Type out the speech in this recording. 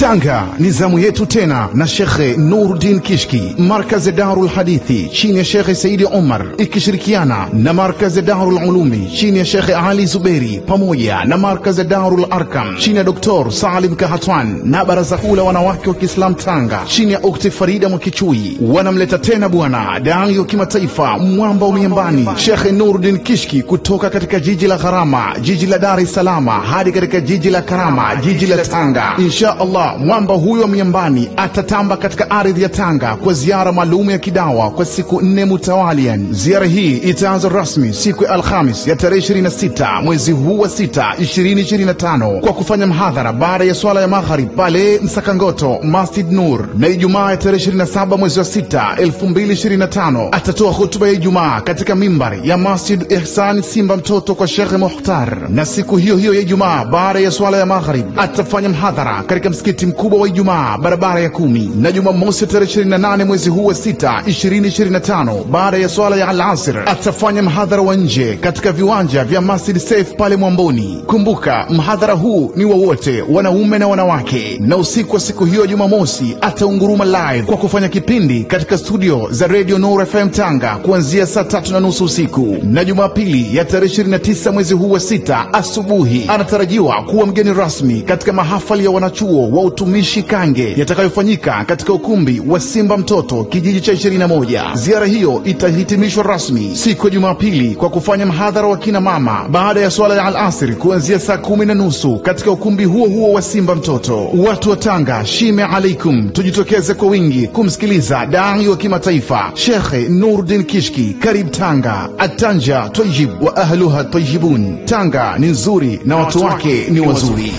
Tanga ni zamu yetu tena na Shekhe Nuruddin Kishki, Markaz Darul Hadithi chini ya Shekhe Saidi Omar ikishirikiana na Markaz Darul Ulumi chini ya Shekhe Ali Zuberi pamoja na Markaz Darul Arkam chini ya Dr. Salim Kahatwan na Baraza Kuu la Wanawake wa Kiislamu Tanga chini ya Ukti Farida Mwakichui wanamleta tena bwana dai wa kimataifa, mwamba wa miambani, Shekhe Nuruddin Kishki kutoka katika jiji la Gharama, jiji la Dar es Salaam hadi katika jiji la Karama, jiji la Tanga. Insha Allah mwamba huyo wa miambani atatamba katika ardhi ya Tanga kwa ziara maalum ya kidawa kwa siku 4 mutawalian. Ziara hii itaanza rasmi siku ya Alhamis ya tarehe 26 mwezi huu wa 6 2025 kwa kufanya mhadhara baada ya swala ya magharib pale Msakangoto Masjid Nur, na Ijumaa ya tarehe 27 mwezi wa 6 2025 atatoa hutuba ya Ijumaa katika mimbari ya Masjid Ihsan Simba Mtoto kwa Sheikh Mukhtar, na siku hiyo hiyo ya Ijumaa baada ya swala ya magharib atafanya mhadhara katika msikiti mkubwa wa Ijumaa barabara ya 10, na Jumamosi tarehe 28 mwezi huu wa 6 2025 baada ya swala ya al-asr atafanya mhadhara wa nje katika viwanja vya Masjid Saif pale Mwamboni. Kumbuka mhadhara huu ni wa wote, wanaume na wanawake, na usiku wa siku hiyo Jumamosi ataunguruma live kwa kufanya kipindi katika studio za Radio Nur FM Tanga kuanzia saa 3:30 usiku, na Jumapili ya tarehe 29 mwezi huu wa 6 asubuhi anatarajiwa kuwa mgeni rasmi katika mahafali ya wanachuo wa utumishi Kange yatakayofanyika katika ukumbi wa Simba Mtoto kijiji cha 21. Ziara hiyo itahitimishwa rasmi siku ya Jumapili kwa kufanya mhadhara wa kina mama baada ya swala ya al-asr kuanzia saa 10:30 katika ukumbi huo huo wa Simba Mtoto. Watu wa Tanga, shime alaikum, tujitokeze kwa wingi kumsikiliza dai wa kimataifa Shekhe Nuruddin Kishki. Karib Tanga, Atanja Tayyib wa ahluha tayyibun. Tanga ni nzuri na watu wake ni wazuri.